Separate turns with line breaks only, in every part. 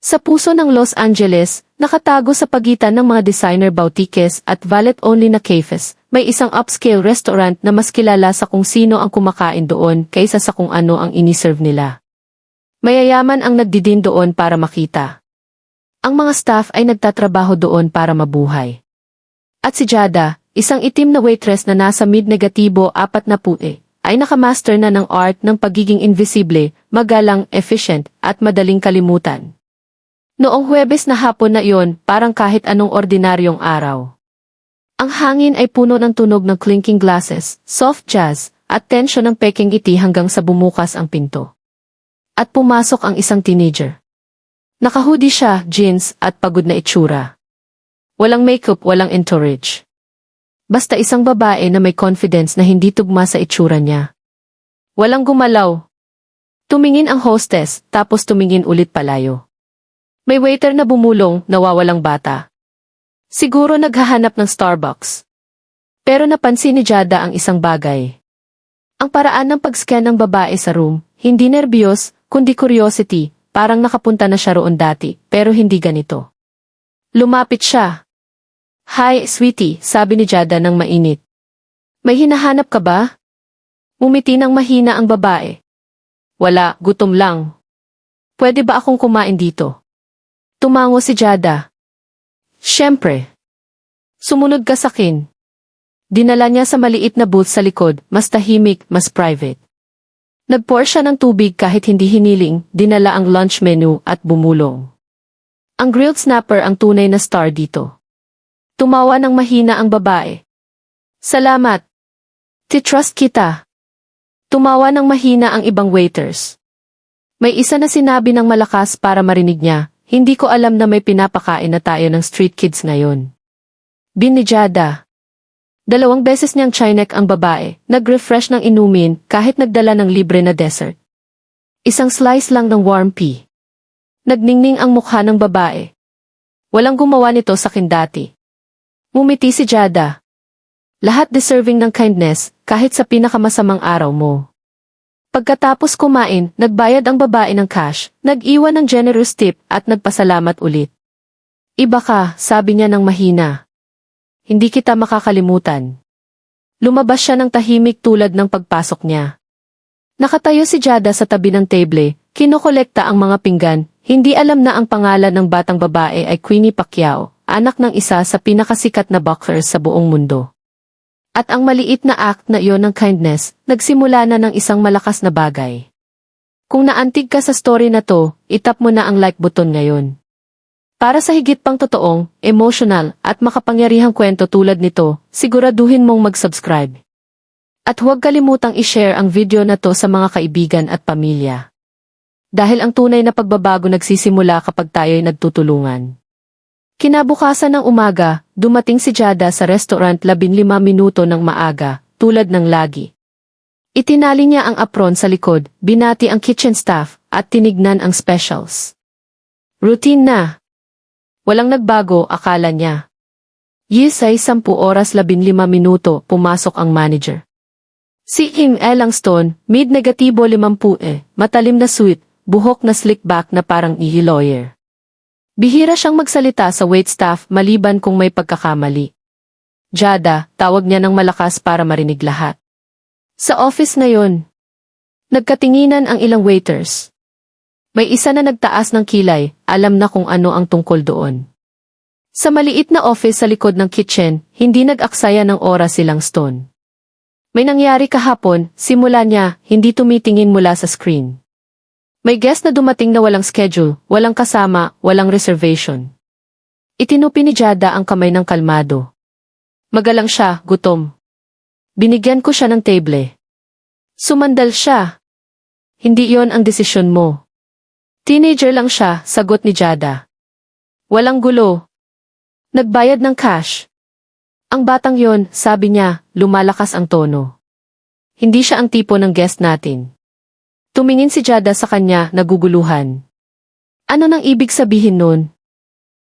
Sa puso ng Los Angeles, nakatago sa pagitan ng mga designer boutiques at valet-only na cafes, may isang upscale restaurant na mas kilala sa kung sino ang kumakain doon kaysa sa kung ano ang iniserve nila. Mayayaman ang nagdidin doon para makita. Ang mga staff ay nagtatrabaho doon para mabuhay. At si Jada, isang itim na waitress na nasa mid-negatibo 40, ay nakamaster na ng art ng pagiging invisible, magalang, efficient, at madaling kalimutan. Noong Huwebes na hapon na iyon, parang kahit anong ordinaryong araw. Ang hangin ay puno ng tunog ng clinking glasses, soft jazz, at tensyon ng peking ngiti hanggang sa bumukas ang pinto. At pumasok ang isang teenager. Naka-hoodie siya, jeans, at pagod na itsura. Walang makeup, walang entourage. Basta isang babae na may confidence na hindi tugma sa itsura niya. Walang gumalaw. Tumingin ang hostess, tapos tumingin ulit palayo. May waiter na bumulong, nawawalang bata. Siguro naghahanap ng Starbucks. Pero napansin ni Jada ang isang bagay. Ang paraan ng pag-scan ng babae sa room, hindi nerbiyos, kundi curiosity, parang nakapunta na siya roon dati, pero hindi ganito. Lumapit siya. Hi, sweetie, sabi ni Jada ng mainit. May hinahanap ka ba? Umiti ng mahina ang babae. Wala, gutom lang. Pwede ba akong kumain dito? Tumango si Jada. Siyempre. Sumunod ka sa akin. Dinala niya sa maliit na booth sa likod, mas tahimik, mas private. Nagpour siya ng tubig kahit hindi hiniling, dinala ang lunch menu at bumulong. Ang grilled snapper ang tunay na star dito. Tumawa ng mahina ang babae. Salamat. Ti-trust kita. Tumawa ng mahina ang ibang waiters. May isa na sinabi ng malakas para marinig niya. Hindi ko alam na may pinapakain na tayo ng street kids ngayon. Bin ni Jada. 2 beses niyang chinek ang babae, nag-refresh ng inumin kahit nagdala ng libre na dessert. Isang slice lang ng warm pea. Nagningning ang mukha ng babae. Walang gumawa nito sa akin dati. Mumiti si Jada. Lahat deserving ng kindness kahit sa pinakamasamang araw mo. Pagkatapos kumain, nagbayad ang babae ng cash, nag-iwan ng generous tip at nagpasalamat ulit. Iba ka, sabi niya ng mahina. Hindi kita makakalimutan. Lumabas siya ng tahimik tulad ng pagpasok niya. Nakatayo si Jada sa tabi ng table, kinokolekta ang mga pinggan, hindi alam na ang pangalan ng batang babae ay Queenie Pacquiao, anak ng isa sa pinakasikat na boxers sa buong mundo. At ang maliit na act na iyon ng kindness, nagsimula na ng isang malakas na bagay. Kung naantig ka sa story na to, itap mo na ang like button ngayon. Para sa higit pang totoong, emotional, at makapangyarihang kwento tulad nito, siguraduhin mong mag-subscribe. At huwag kalimutang i-share ang video na to sa mga kaibigan at pamilya. Dahil ang tunay na pagbabago nagsisimula kapag tayo'y nagtutulungan. Kinabukasan ng umaga, dumating si Jada sa restaurant 15 minuto ng maaga, tulad ng lagi. Itinali niya ang apron sa likod, binati ang kitchen staff, at tinignan ang specials. Routine na. Walang nagbago, akala niya. Yisay 10 oras 15 minuto, pumasok ang manager. Si Him Langston, mid-negatibo 50, matalim na suit, buhok na slick back na parang lawyer. Bihira siyang magsalita sa waitstaff maliban kung may pagkakamali. Jada, tawag niya ng malakas para marinig lahat. Sa office ngayon, nagkatinginan ang ilang waiters. May isa na nagtaas ng kilay, alam na kung ano ang tungkol doon. Sa maliit na office sa likod ng kitchen, hindi nag-aksaya ng oras si Langston. May nangyari kahapon, simula niya, hindi tumitingin mula sa screen. May guest na dumating na walang schedule, walang kasama, walang reservation. Itinupi ni Jada ang kamay ng kalmado. Magalang siya, gutom. Binigyan ko siya ng table. Sumandal siya. Hindi iyon ang desisyon mo. Teenager lang siya, sagot ni Jada. Walang gulo. Nagbayad ng cash. Ang batang yon, sabi niya, lumalakas ang tono. Hindi siya ang tipo ng guest natin. Tumingin si Jada sa kanya, naguguluhan. Ano nang ibig sabihin nun?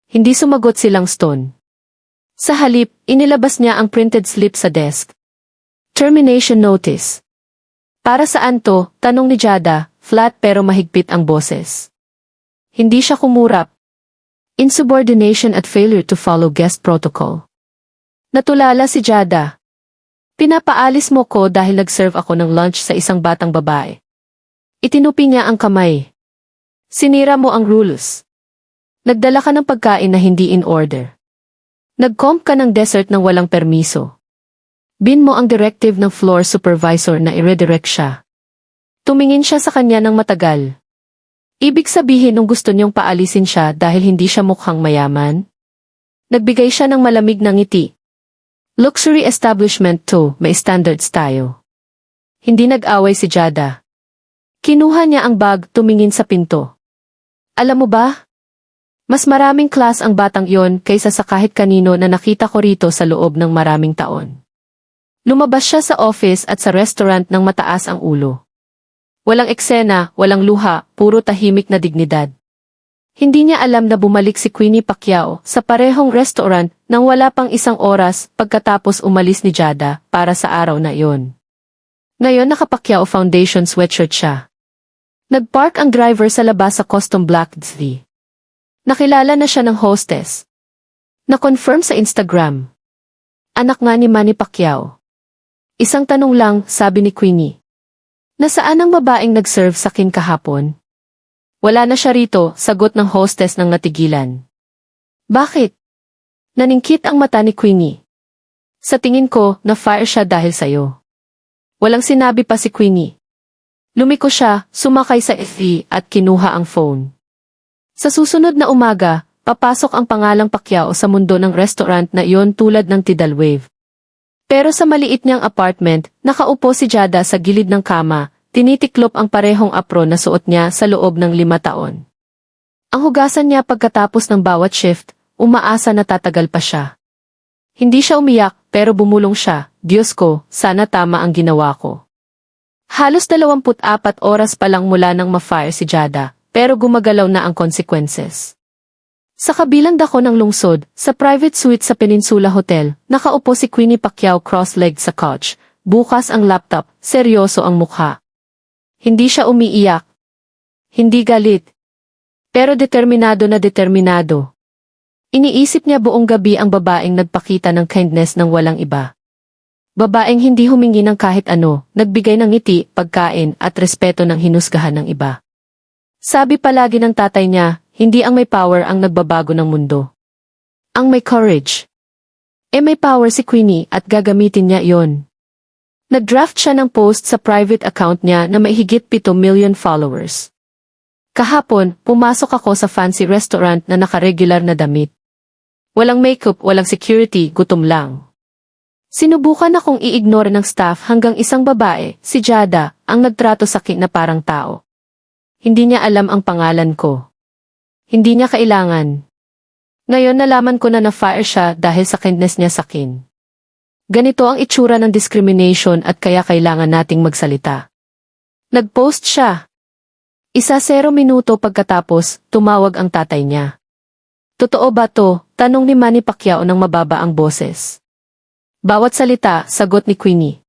Hindi sumagot si Langston. Sa halip, inilabas niya ang printed slip sa desk. Termination notice. Para saan to? Tanong ni Jada, flat pero mahigpit ang boses. Hindi siya kumurap, Insubordination at failure to follow guest protocol. Natulala si Jada. Pinapaalis mo ko dahil nag-serve ako ng lunch sa isang batang babae. Itinupi niya ang kamay. Sinira mo ang rules. Nagdala ka ng pagkain na hindi in order. Nag-comp ka ng dessert ng walang permiso. Bin mo ang directive ng floor supervisor na i-redirect siya. Tumingin siya sa kanya ng matagal. Ibig sabihin nung gusto niyong paalisin siya dahil hindi siya mukhang mayaman? Nagbigay siya ng malamig na ngiti. Luxury establishment to, may standards tayo. Hindi nag-away si Jada. Kinuha niya ang bag, tumingin sa pinto. Alam mo ba? Mas maraming class ang batang iyon kaysa sa kahit kanino na nakita ko rito sa loob ng maraming taon. Lumabas siya sa office at sa restaurant ng mataas ang ulo. Walang eksena, walang luha, puro tahimik na dignidad. Hindi niya alam na bumalik si Queenie Pacquiao sa parehong restaurant nang wala pang isang oras pagkatapos umalis ni Jada para sa araw na iyon. Ngayon naka-Pacquiao Foundation sweatshirt siya. Nagpark ang driver sa labas sa custom black SUV. Nakilala na siya ng hostess. Na-confirm sa Instagram. Anak nga ni Manny Pacquiao. Isang tanong lang, sabi ni Queenie. Nasaan ang babaeng nag-serve sa akin kahapon? Wala na siya rito, sagot ng hostess ng natigilan. Bakit? Naningkit ang mata ni Queenie. Sa tingin ko, na-fire siya dahil sayo. Walang sinabi pa si Queenie. Lumiko siya, sumakay sa SUV at kinuha ang phone. Sa susunod na umaga, papasok ang pangalang Pacquiao sa mundo ng restaurant na iyon tulad ng tidal wave. Pero sa maliit niyang apartment, nakaupo si Jada sa gilid ng kama, tinitiklop ang parehong apron na suot niya sa loob ng 5 taon. Ang hugasan niya pagkatapos ng bawat shift, umaasa na tatagal pa siya. Hindi siya umiyak, pero bumulong siya, Diyos ko, sana tama ang ginawa ko. Halos 24 oras pa lang mula nang ma-fire si Jada, pero gumagalaw na ang consequences. Sa kabilang dako ng lungsod, sa private suite sa Peninsula Hotel, nakaupo si Queenie Pacquiao cross-legged sa couch, bukas ang laptop, seryoso ang mukha. Hindi siya umiiyak. Hindi galit. Pero determinado na determinado. Iniisip niya buong gabi ang babaeng nagpakita ng kindness ng walang iba. Babaeng hindi humingi ng kahit ano, nagbigay ng ngiti, pagkain at respeto ng hinusgahan ng iba. Sabi palagi ng tatay niya, hindi ang may power ang nagbabago ng mundo. Ang may courage. May power si Queenie at gagamitin niya iyon. Nag-draft siya ng post sa private account niya na may higit 7 million followers. Kahapon, pumasok ako sa fancy restaurant na nakaregular na damit. Walang makeup, walang security, gutom lang. Sinubukan akong i-ignore ng staff hanggang isang babae, si Jada, ang nagtrato sa akin na parang tao. Hindi niya alam ang pangalan ko. Hindi niya kailangan. Ngayon nalaman ko na na-fire siya dahil sa kindness niya sa akin. Ganito ang itsura ng discrimination at kaya kailangan nating magsalita. Nag-post siya. 0 minuto pagkatapos, tumawag ang tatay niya. Totoo ba to? Tanong ni Manny Pacquiao ng mababa ang boses. Bawat salita, sagot ni Queenie.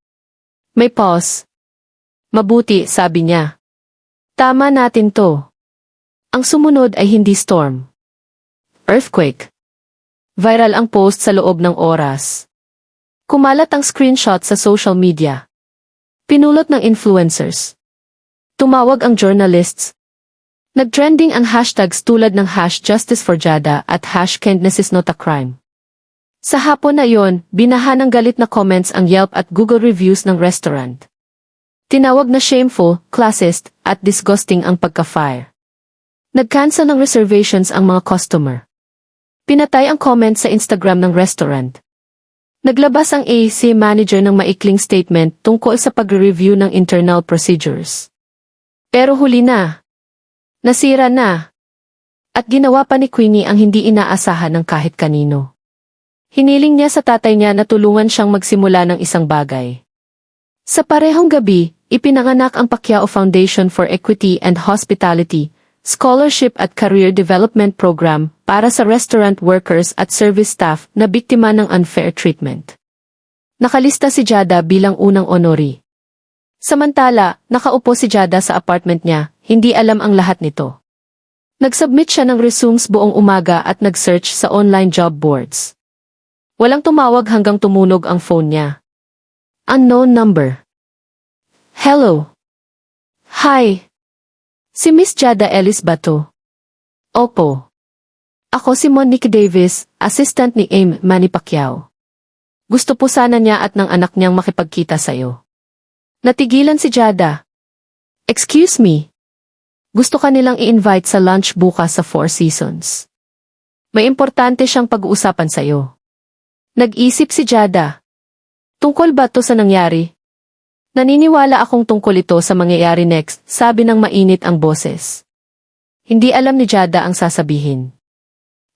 May pause. Mabuti, sabi niya. Tama natin to. Ang sumunod ay hindi storm. Earthquake. Viral ang post sa loob ng oras. Kumalat ang screenshot sa social media. Pinulot ng influencers. Tumawag ang journalists. Nagtrending ang hashtags tulad ng #JusticeForJada at #KindnessIsNotACrime. Sa hapon na iyon, binaha ng galit na comments ang Yelp at Google reviews ng restaurant. Tinawag na shameful, classist, at disgusting ang pagka-fire. Nag-cancel ng reservations ang mga customer. Pinatay ang comment sa Instagram ng restaurant. Naglabas ang AC manager ng maikling statement tungkol sa pag-review ng internal procedures. Pero huli na. Nasira na. At ginawa pa ni Queenie ang hindi inaasahan ng kahit kanino. Hiniling niya sa tatay niya na tulungan siyang magsimula ng isang bagay. Sa parehong gabi, ipinanganak ang Pacquiao Foundation for Equity and Hospitality, Scholarship at Career Development Program para sa restaurant workers at service staff na biktima ng unfair treatment. Nakalista si Jada bilang unang honoree. Samantala, nakaupo si Jada sa apartment niya, hindi alam ang lahat nito. Nag-submit siya ng resumes buong umaga at nag-search sa online job boards. Walang tumawag hanggang tumunog ang phone niya. Unknown number. Hello. Hi. Si Miss Jada Ellis ba to? Opo. Ako si Monique Davis, assistant ni Manny Pacquiao. Gusto po sana niya at ng anak niyang makipagkita sa'yo. Natigilan si Jada. Excuse me. Gusto ka nilang i-invite sa lunch bukas sa Four Seasons. May importante siyang pag-uusapan sa'yo. Nag-isip si Jada. Tungkol ba to sa nangyari? Naniniwala akong tungkol ito sa mangyayari next, sabi ng mainit ang boses. Hindi alam ni Jada ang sasabihin.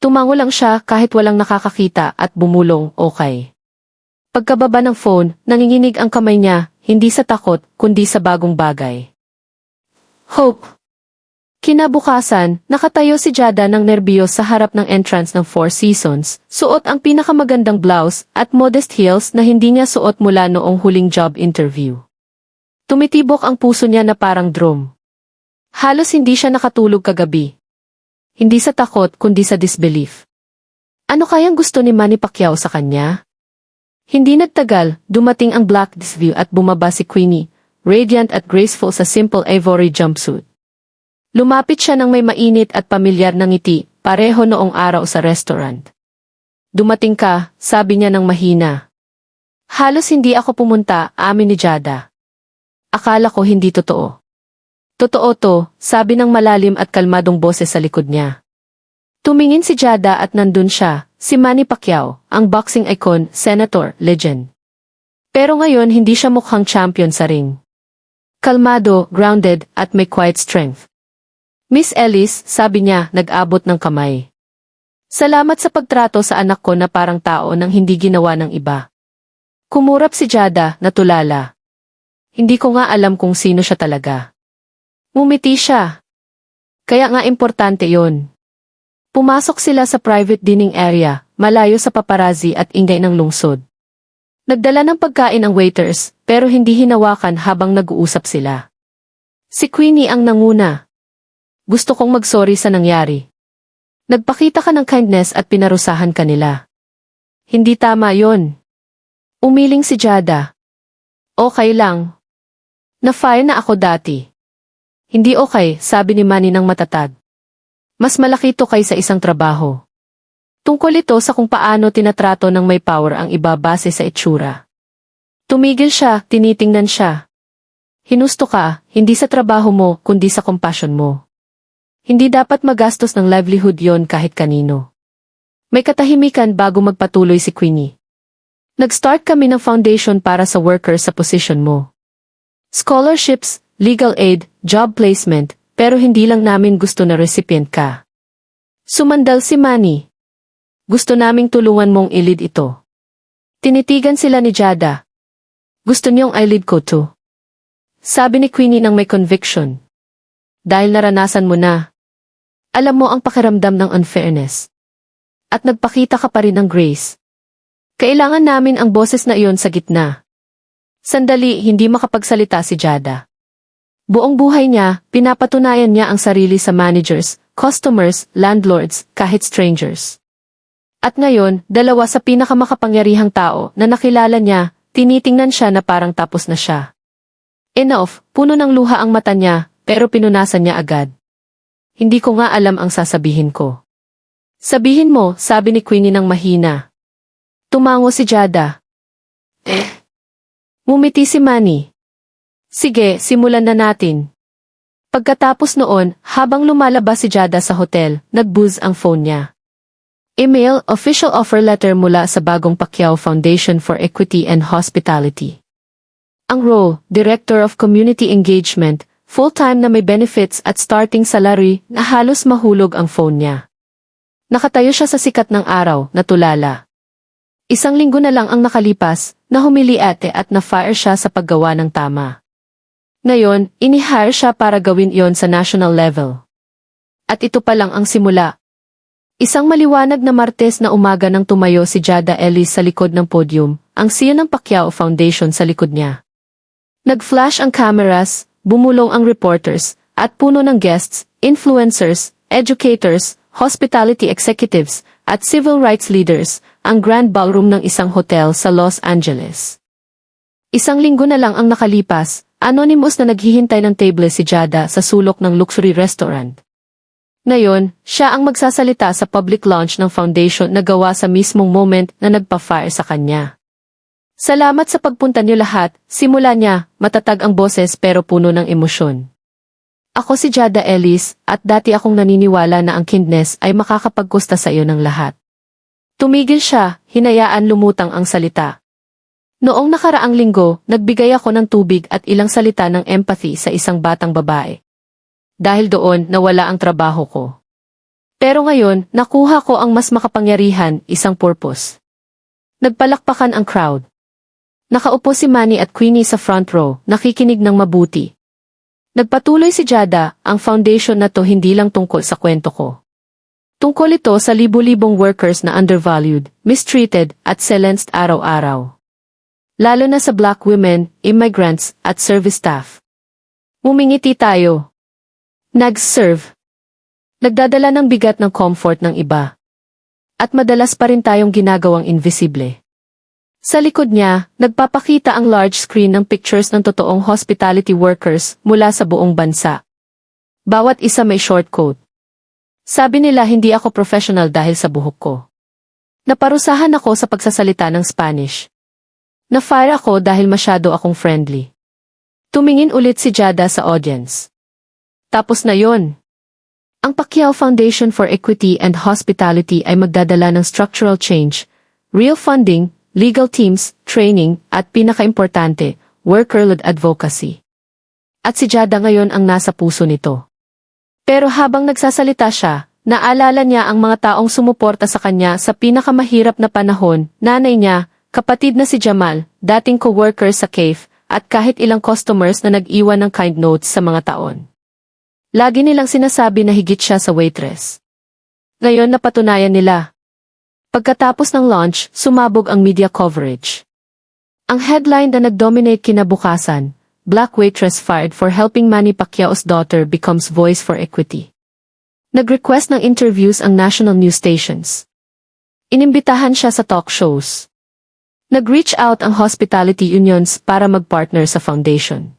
Tumango lang siya kahit walang nakakakita at bumulong, okay. Pagkababa ng phone, nanginginig ang kamay niya, hindi sa takot, kundi sa bagong bagay. Hope. Kinabukasan, nakatayo si Jada ng nerbiyos sa harap ng entrance ng Four Seasons, suot ang pinakamagandang blouse at modest heels na hindi niya suot mula noong huling job interview. Tumitibok ang puso niya na parang drum. Halos hindi siya nakatulog kagabi. Hindi sa takot kundi sa disbelief. Ano kayang gusto ni Manny Pacquiao sa kanya? Hindi nagtagal, dumating ang black view at bumaba si Queenie, radiant at graceful sa simple ivory jumpsuit. Lumapit siya ng may mainit at pamilyar na ngiti, pareho noong araw sa restaurant. Dumating ka, sabi niya ng mahina. Halos hindi ako pumunta, amin ni Jada. Akala ko hindi totoo. Totoo to, sabi ng malalim at kalmadong boses sa likod niya. Tumingin si Jada at nandun siya, si Manny Pacquiao, ang boxing icon, senator, legend. Pero ngayon hindi siya mukhang champion sa ring. Kalmado, grounded, at may quiet strength. Miss Ellis, sabi niya, nag-abot ng kamay. Salamat sa pagtrato sa anak ko na parang tao nang hindi ginawa ng iba. Kumurap si Jada, natulala. Hindi ko nga alam kung sino siya talaga. Ngumiti siya. Kaya nga importante yon. Pumasok sila sa private dining area, malayo sa paparazzi at ingay ng lungsod. Nagdala ng pagkain ang waiters, pero hindi hinawakan habang nag-uusap sila. Si Queenie ang nanguna. Gusto kong mag-sorry sa nangyari. Nagpakita ka ng kindness at pinarusahan ka nila. Hindi tama yon. Umiling si Jada. Okay lang. Na-fire na ako dati. Hindi okay, sabi ni Manny ng matatag. Mas malaki to kaysa isang trabaho. Tungkol ito sa kung paano tinatrato ng may power ang iba base sa itsura. Tumigil siya, tinitingnan siya. Hinusto ka, hindi sa trabaho mo, kundi sa compassion mo. Hindi dapat magastos ng livelihood yon kahit kanino. May katahimikan bago magpatuloy si Queenie. Nag-start kami ng foundation para sa workers sa position mo. Scholarships, legal aid, job placement, pero hindi lang namin gusto na recipient ka. Sumandal si Manny. Gusto naming tulungan mong i-lead ito. Tinitigan sila ni Jada. Gusto niyong i-lead ko to. Sabi ni Queenie ng may conviction. Dahil naranasan mo na. Alam mo ang pakiramdam ng unfairness. At nagpakita ka pa rin ng grace. Kailangan namin ang boses na iyon sa gitna. Sandali, hindi makapagsalita si Jada. Buong buhay niya, pinapatunayan niya ang sarili sa managers, customers, landlords, kahit strangers. At ngayon, dalawa sa pinakamakapangyarihang tao na nakilala niya, tinitingnan siya na parang tapos na siya. Enough, puno ng luha ang mata niya, pero pinunasan niya agad. Hindi ko nga alam ang sasabihin ko. Sabihin mo, sabi ni Queenie ng mahina. Tumango si Jada. Ngumiti si Manny. Sige, simulan na natin. Pagkatapos noon, habang lumalabas si Jada sa hotel, nag-buzz ang phone niya. Email, official offer letter mula sa bagong Pacquiao Foundation for Equity and Hospitality. Ang role, Director of Community Engagement, full-time na may benefits at starting salary na halos mahulog ang phone niya. Nakatayo siya sa sikat ng araw, natulala. Isang linggo na lang ang nakalipas, na humili ate at na-fire siya sa paggawa ng tama. Ngayon, inihire siya para gawin iyon sa national level. At ito pa lang ang simula. Isang maliwanag na Martes na umaga nang tumayo si Jada Ellis sa likod ng podium, ang CEO ng Pacquiao Foundation sa likod niya. Nag-flash ang cameras, bumulong ang reporters, at puno ng guests, influencers, educators, hospitality executives, at civil rights leaders, ang grand ballroom ng isang hotel sa Los Angeles. Isang linggo na lang ang nakalipas, anonymous na naghihintay ng table si Jada sa sulok ng luxury restaurant. Ngayon, siya ang magsasalita sa public launch ng foundation na gawa sa mismong moment na nagpa-fire sa kanya. Salamat sa pagpunta niyo lahat, simula niya, matatag ang boses pero puno ng emosyon. Ako si Jada Ellis, at dati akong naniniwala na ang kindness ay makakapagkusta sa iyo ng lahat. Tumigil siya, hinayaan lumutang ang salita. Noong nakaraang linggo, nagbigay ako ng tubig at ilang salita ng empathy sa isang batang babae. Dahil doon, nawala ang trabaho ko. Pero ngayon, nakuha ko ang mas makapangyarihan, isang purpose. Nagpalakpakan ang crowd. Nakaupo si Manny at Queenie sa front row, nakikinig ng mabuti. Nagpatuloy si Jada, ang foundation na to hindi lang tungkol sa kwento ko. Tungkol ito sa libu-libong workers na undervalued, mistreated, at silenced araw-araw. Lalo na sa black women, immigrants, at service staff. Mumingiti tayo. Nag-serve. Nagdadala ng bigat ng comfort ng iba. At madalas pa rin tayong ginagawang invisible. Sa likod niya, nagpapakita ang large screen ng pictures ng totoong hospitality workers mula sa buong bansa. Bawat isa may short coat. Sabi nila hindi ako professional dahil sa buhok ko. Naparusahan ako sa pagsasalita ng Spanish. Na-fire ako dahil masyado akong friendly. Tumingin ulit si Jada sa audience. Tapos na yon. Ang Pacquiao Foundation for Equity and Hospitality ay magdadala ng structural change, real funding, legal teams, training, at pinakaimportante, worker-led advocacy. At si Jada ngayon ang nasa puso nito. Pero habang nagsasalita siya, naalala niya ang mga taong sumuporta sa kanya sa pinakamahirap na panahon, nanay niya, kapatid na si Jamal, dating co-worker sa cafe, at kahit ilang customers na nag-iwan ng kind notes sa mga taon. Lagi nilang sinasabi na higit siya sa waitress. Ngayon napatunayan nila. Pagkatapos ng launch, sumabog ang media coverage. Ang headline na nag-dominate kinabukasan, Black waitress fired for helping Manny Pacquiao's daughter becomes voice for equity. Nag-request ng interviews ang national news stations. Inimbitahan siya sa talk shows. Nag-reach out ang hospitality unions para mag-partner sa foundation.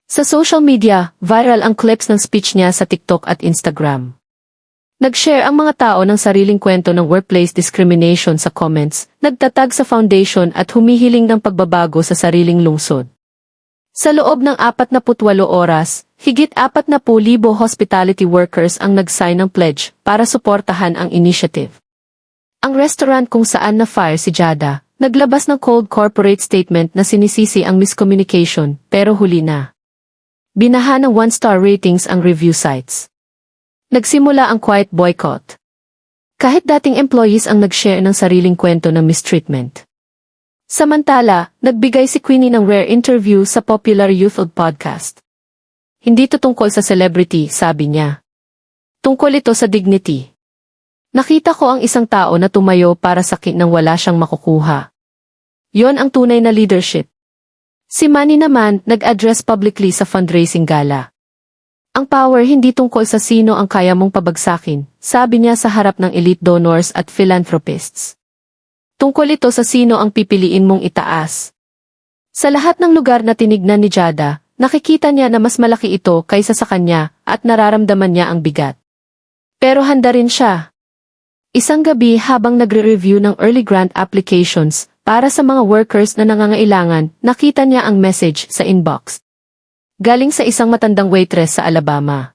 Sa social media, viral ang clips ng speech niya sa TikTok at Instagram. Nag-share ang mga tao ng sariling kwento ng workplace discrimination sa comments, nagtatag sa foundation at humihiling ng pagbabago sa sariling lungsod. Sa loob ng 48 oras, higit 40,000 hospitality workers ang nag-sign ng pledge para suportahan ang initiative. Ang restaurant kung saan na-fire si Jada, naglabas ng cold corporate statement na sinisisi ang miscommunication, pero huli na. Binaha ng 1-star ratings ang review sites. Nagsimula ang quiet boycott. Kahit dating employees ang nag-share ng sariling kwento ng mistreatment. Samantala, nagbigay si Queenie ng rare interview sa popular youth podcast. Hindi ito tungkol sa celebrity, sabi niya. Tungkol ito sa dignity. Nakita ko ang isang tao na tumayo para sakin nang wala siyang makukuha. Yon ang tunay na leadership. Si Manny naman, nag-address publicly sa fundraising gala. Ang power hindi tungkol sa sino ang kaya mong pabagsakin, sabi niya sa harap ng elite donors at philanthropists. Tungkol ito sa sino ang pipiliin mong itaas. Sa lahat ng lugar na tinignan ni Jada, nakikita niya na mas malaki ito kaysa sa kanya at nararamdaman niya ang bigat. Pero handa rin siya. Isang gabi habang nagre-review ng early grant applications, para sa mga workers na nangangailangan, nakita niya ang message sa inbox. Galing sa isang matandang waitress sa Alabama.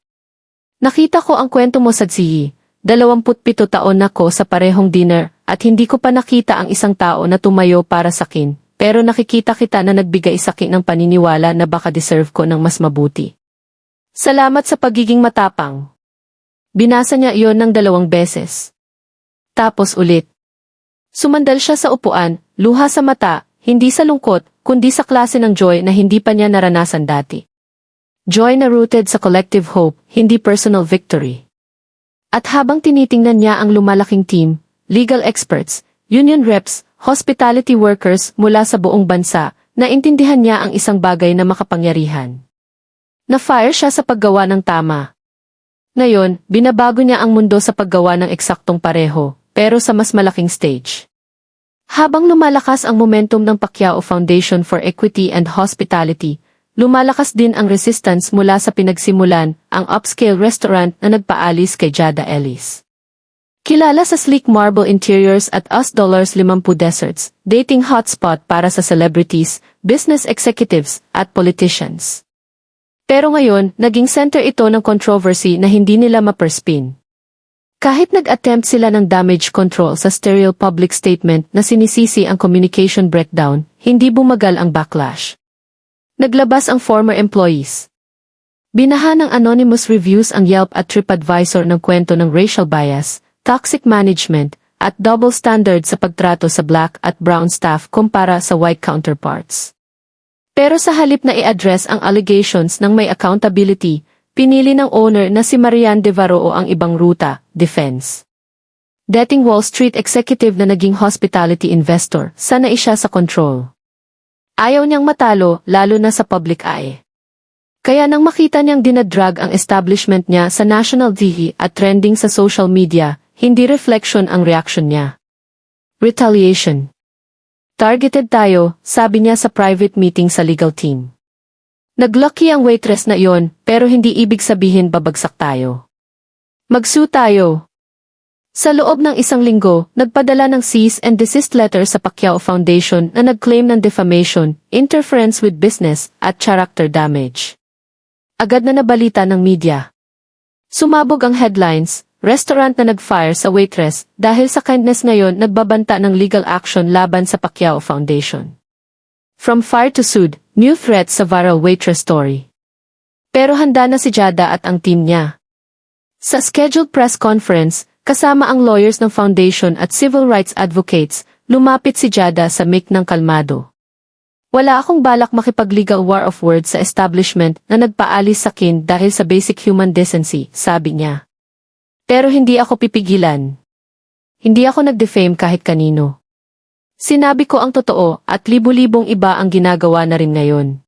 Nakita ko ang kwento mo sa Ziyi. 27 taon na ko sa parehong dinner, at hindi ko pa nakita ang isang tao na tumayo para sakin, pero nakikita kita na nagbigay sakin ng paniniwala na baka deserve ko ng mas mabuti. Salamat sa pagiging matapang. Binasa niya iyon ng 2 beses. Tapos ulit. Sumandal siya sa upuan, luha sa mata, hindi sa lungkot, kundi sa klase ng joy na hindi pa niya naranasan dati. Joy na rooted sa collective hope, hindi personal victory. At habang tinitingnan niya ang lumalaking team, legal experts, union reps, hospitality workers mula sa buong bansa, naintindihan niya ang isang bagay na makapangyarihan. Na-fire siya sa paggawa ng tama. Ngayon, binabago niya ang mundo sa paggawa ng eksaktong pareho, pero sa mas malaking stage. Habang lumalakas ang momentum ng Pacquiao Foundation for Equity and Hospitality, lumalakas din ang resistance mula sa pinagsimulan, ang upscale restaurant na nagpaalis kay Jada Ellis. Kilala sa sleek marble interiors at $50 desserts, dating hotspot para sa celebrities, business executives, at politicians. Pero ngayon, naging center ito ng controversy na hindi nila maperspin. Kahit nag-attempt sila ng damage control sa sterile public statement na sinisisi ang communication breakdown, hindi bumagal ang backlash. Naglabas ang former employees. Binaha ng anonymous reviews ang Yelp at TripAdvisor ng kwento ng racial bias, toxic management, at double standard sa pagtrato sa black at brown staff kumpara sa white counterparts. Pero sa halip na i-address ang allegations ng may accountability, pinili ng owner na si Marian De Varoo ang ibang ruta, defense. Dating Wall Street executive na naging hospitality investor, sanay siya sa control. Ayaw niyang matalo, lalo na sa public eye. Kaya nang makita niyang dinadrag ang establishment niya sa national TV at trending sa social media, hindi reflection ang reaction niya. Retaliation. Targeted tayo, sabi niya sa private meeting sa legal team. Naglucky ang waitress na iyon, pero hindi ibig sabihin babagsak tayo. Mag-sue tayo. Sa loob ng isang linggo, nagpadala ng cease and desist letter sa Pacquiao Foundation na nag-claim ng defamation, interference with business, at character damage. Agad na nabalita ng media. Sumabog ang headlines, restaurant na nag-fire sa waitress, dahil sa kindness ngayon nagbabanta ng legal action laban sa Pacquiao Foundation. From fire to sued, new threats sa viral waitress story. Pero handa na si Jada at ang team niya. Sa scheduled press conference, kasama ang lawyers ng foundation at civil rights advocates, lumapit si Jada sa mic ng kalmado. Wala akong balak makipag-legal war of words sa establishment na nagpaalis sa akin dahil sa basic human decency, sabi niya. Pero hindi ako pipigilan. Hindi ako nag-defame kahit kanino. Sinabi ko ang totoo at libu-libong iba ang ginagawa na rin ngayon.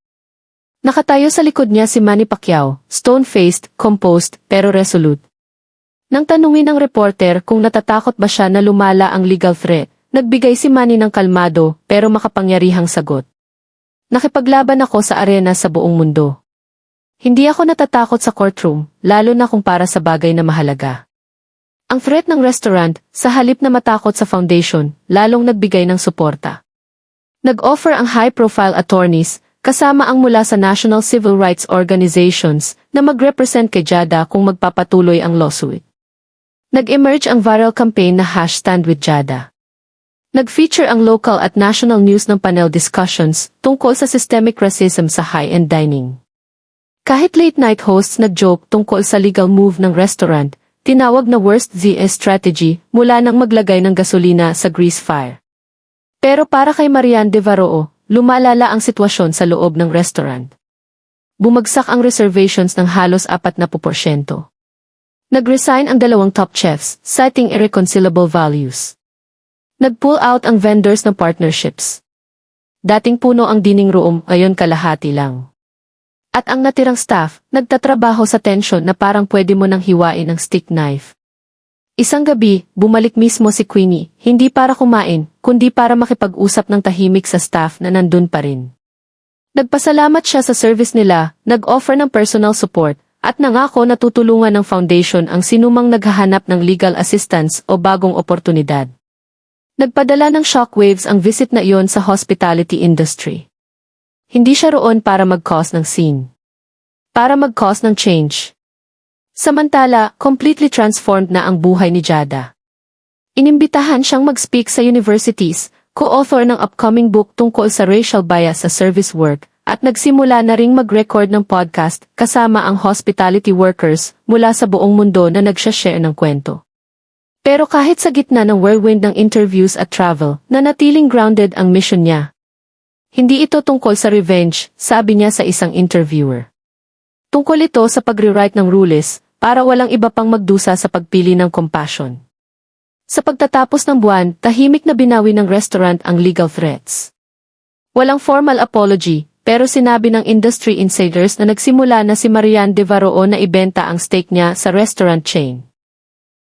Nakatayo sa likod niya si Manny Pacquiao, stone-faced, composed, pero resolute. Nang tanungin ng reporter kung natatakot ba siya na lumala ang legal threat, nagbigay si Manny ng kalmado pero makapangyarihang sagot. Nakipaglaban ako sa arena sa buong mundo. Hindi ako natatakot sa courtroom, lalo na kung para sa bagay na mahalaga. Ang threat ng restaurant, sa halip na matakot sa foundation, lalong nagbigay ng suporta. Nag-offer ang high-profile attorneys, kasama ang mula sa National Civil Rights Organizations, na mag-represent kay Jada kung magpapatuloy ang lawsuit. Nag-emerge ang viral campaign na #StandWithJada. Nag-feature ang local at national news ng panel discussions tungkol sa systemic racism sa high-end dining. Kahit late-night hosts nag-joke tungkol sa legal move ng restaurant, tinawag na worst ZS strategy mula nang maglagay ng gasolina sa grease fire. Pero para kay Marian De Varoo, lumalala ang sitwasyon sa loob ng restaurant. Bumagsak ang reservations ng halos 40%. Nag-resign ang dalawang top chefs, citing irreconcilable values. Nag-pull out ang vendors ng partnerships. Dating puno ang dining room, ngayon kalahati lang. At ang natirang staff, nagtatrabaho sa tensyon na parang pwede mo nang hiwain ang stick knife. Isang gabi, bumalik mismo si Queenie, hindi para kumain, kundi para makipag-usap ng tahimik sa staff na nandun pa rin. Nagpasalamat siya sa service nila, nag-offer ng personal support, at nangako na tutulungan ng foundation ang sinumang naghahanap ng legal assistance o bagong oportunidad. Nagpadala ng shockwaves ang visit na iyon sa hospitality industry. Hindi siya roon para mag-cause ng scene. Para mag-cause ng change. Samantala, completely transformed na ang buhay ni Jada. Inimbitahan siyang mag-speak sa universities, co-author ng upcoming book tungkol sa racial bias sa service work, at nagsimula na ring mag-record ng podcast kasama ang hospitality workers mula sa buong mundo na nagsha-share ng kwento. Pero kahit sa gitna ng whirlwind ng interviews at travel, nanatiling grounded ang mission niya. Hindi ito tungkol sa revenge, sabi niya sa isang interviewer. Tungkol ito sa pag-rewrite ng rules para walang iba pang magdusa sa pagpili ng compassion. Sa pagtatapos ng buwan, tahimik na binawi ng restaurant ang legal threats. Walang formal apology, pero sinabi ng industry insiders na nagsimula na si Marian de Varoo na ibenta ang stake niya sa restaurant chain.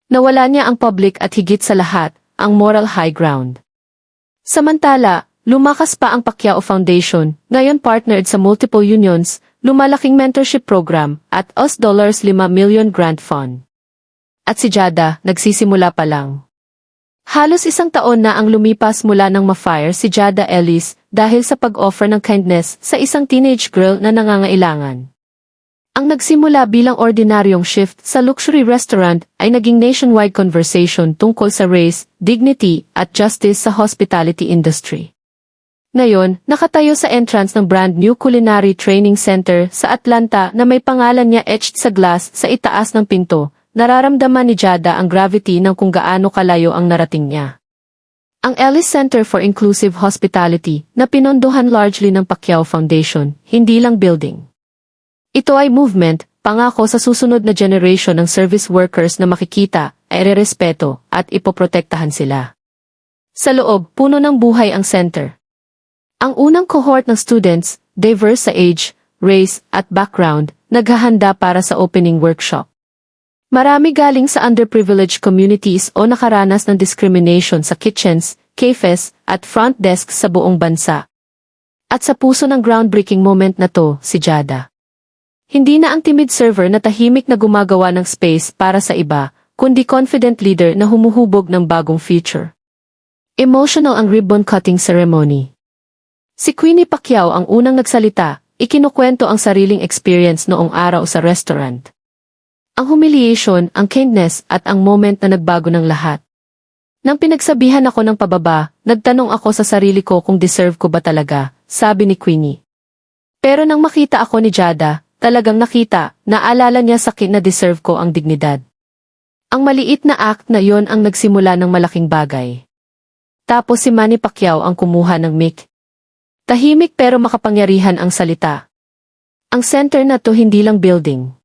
Nawala niya ang public at higit sa lahat, ang moral high ground. Samantala, lumakas pa ang Pacquiao Foundation, ngayon partnered sa multiple unions, lumalaking mentorship program, at $5 million grant fund. At si Jada, nagsisimula pa lang. Halos 1 taon na ang lumipas mula nang ma-fire si Jada Ellis dahil sa pag-offer ng kindness sa isang teenage girl na nangangailangan. Ang nagsimula bilang ordinaryong shift sa luxury restaurant ay naging nationwide conversation tungkol sa race, dignity, at justice sa hospitality industry. Ngayon, nakatayo sa entrance ng brand new culinary training center sa Atlanta na may pangalan niya etched sa glass sa itaas ng pinto. Nararamdaman ni Jada ang gravity ng kung gaano kalayo ang narating niya. Ang Ellis Center for Inclusive Hospitality na pinondohan largely ng Pacquiao Foundation, hindi lang building. Ito ay movement, pangako sa susunod na generation ng service workers na makikita, ay rerespeto, at ipoprotektahan sila. Sa loob, puno ng buhay ang center. Ang unang cohort ng students, diverse sa age, race, at background, naghahanda para sa opening workshop. Marami galing sa underprivileged communities o nakaranas ng discrimination sa kitchens, cafes, at front desks sa buong bansa. At sa puso ng groundbreaking moment na to, si Jada. Hindi na ang timid server na tahimik na gumagawa ng space para sa iba, kundi confident leader na humuhubog ng bagong future. Emotional ang ribbon-cutting ceremony. Si Queenie Pacquiao ang unang nagsalita, ikinukwento ang sariling experience noong araw sa restaurant. Ang humiliation, ang kindness, at ang moment na nagbago ng lahat. Nang pinagsabihan ako ng pababa, nagtanong ako sa sarili ko kung deserve ko ba talaga, sabi ni Queenie. Pero nang makita ako ni Jada, talagang nakita, naalala niya sa akin na deserve ko ang dignidad. Ang maliit na act na yon ang nagsimula ng malaking bagay. Tapos si Manny Pacquiao ang kumuha ng mic. Tahimik pero makapangyarihan ang salita. Ang center na to hindi lang building.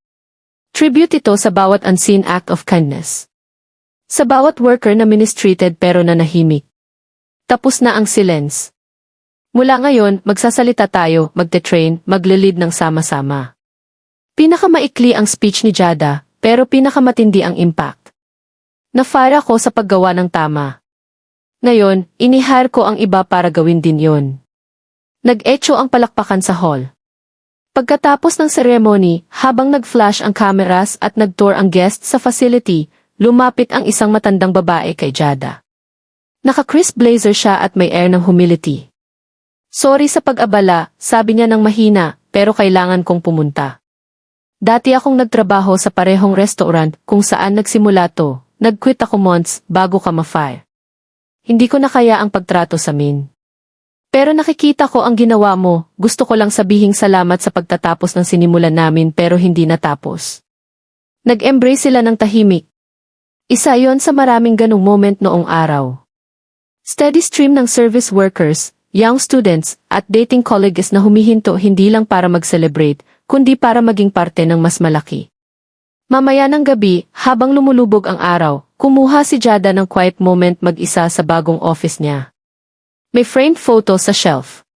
Tribute ito sa bawat unseen act of kindness. Sa bawat worker na mistreated pero nanahimik. Tapos na ang silence. Mula ngayon, magsasalita tayo, magte-train, magle-lead ng sama-sama. Pinakamaikli ang speech ni Jada, pero pinakamatindi ang impact. Na-fire ako sa paggawa ng tama. Ngayon, inihire ko ang iba para gawin din yon. Nag-echo ang palakpakan sa hall. Pagkatapos ng ceremony, habang nag-flash ang cameras at nag-tour ang guests sa facility, lumapit ang isang matandang babae kay Jada. Naka-crisp blazer siya at may air ng humility. Sorry sa pag-abala, sabi niya ng mahina, pero kailangan kong pumunta. Dati akong nagtrabaho sa parehong restaurant kung saan nagsimula to, nag-quit ako months bago ka ma-fire. Hindi ko na kaya ang pagtrato sa min. Pero nakikita ko ang ginawa mo, gusto ko lang sabihing salamat sa pagtatapos ng sinimulan namin pero hindi natapos. Nag-embrace sila ng tahimik. Isa yon sa maraming ganong moment noong araw. Steady stream ng service workers, young students, at dating colleagues na humihinto hindi lang para mag-celebrate, kundi para maging parte ng mas malaki. Mamaya ng gabi, habang lumulubog ang araw, kumuha si Jada ng quiet moment mag-isa sa bagong office niya. May framed photo sa shelf.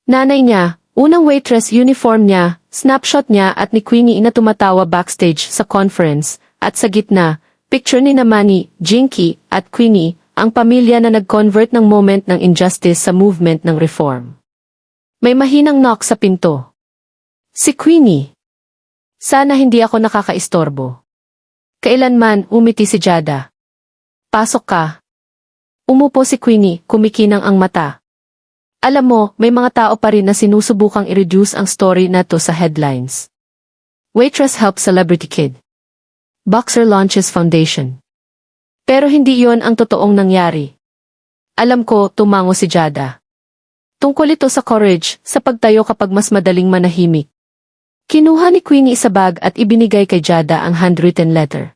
Nanay niya, unang waitress uniform niya, snapshot niya at ni Queenie na tumatawa backstage sa conference, at sa gitna, picture ni Manny, Jinky, at Queenie, ang pamilya na nag-convert ng moment ng injustice sa movement ng reform. May mahinang knock sa pinto. Si Queenie. Sana hindi ako nakakaistorbo. Kailanman, umiti si Jada. Pasok ka. Umupo si Queenie, kumikinang ang mata. Alam mo, may mga tao pa rin na sinusubukang i-reduce ang story na to sa headlines. Waitress helps celebrity kid. Boxer launches foundation. Pero hindi yon ang totoong nangyari. Alam ko, tumango si Jada. Tungkol ito sa courage, sa pagtayo kapag mas madaling manahimik. Kinuha ni Queenie sa bag at ibinigay kay Jada ang handwritten letter.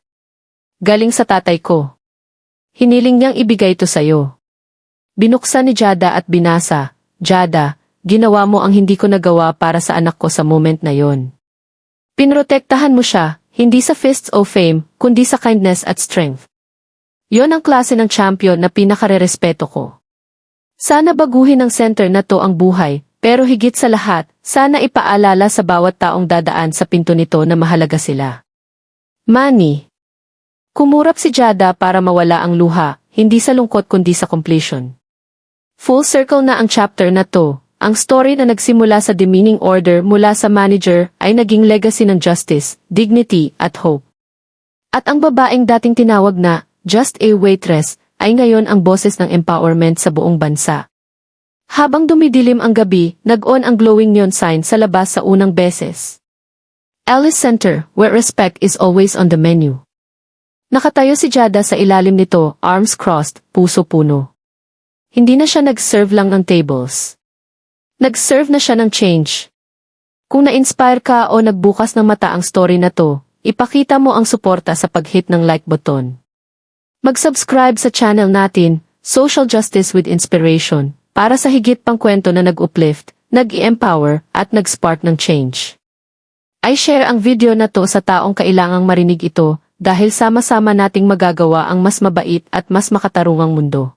Galing sa tatay ko. Hiniling niyang ibigay ito sa'yo. Binuksan ni Jada at binasa, Jada, ginawa mo ang hindi ko nagawa para sa anak ko sa moment na yon. Pinrotektahan mo siya, hindi sa fists o fame, kundi sa kindness at strength. Yon ang klase ng champion na pinakarerespeto ko. Sana baguhin ng center na to ang buhay, Pero higit sa lahat, sana ipaalala sa bawat taong dadaan sa pinto nito na mahalaga sila. Money. Kumurap si Jada para mawala ang luha, hindi sa lungkot kundi sa completion. Full circle na ang chapter na to. Ang story na nagsimula sa demeaning order mula sa manager ay naging legacy ng justice, dignity, at hope. At ang babaeng dating tinawag na just a waitress ay ngayon ang boses ng empowerment sa buong bansa. Habang dumidilim ang gabi, nag-on ang glowing neon sign sa labas sa unang beses. Alice Center, where respect is always on the menu. Nakatayo si Jada sa ilalim nito, arms crossed, puso puno. Hindi na siya nag-serve lang ng tables. Nag-serve na siya ng change. Kung na-inspire ka o nagbukas ng mata ang story na to, ipakita mo ang suporta sa pag-hit ng like button. Mag-subscribe sa channel natin, Social Justice with Inspiration, para sa higit pang kwento na nag-uplift, nag-i-empower, at nag-spark ng change. I-share ang video na to sa taong kailangang marinig ito, dahil sama-sama nating magagawa ang mas mabait at mas makatarungang mundo.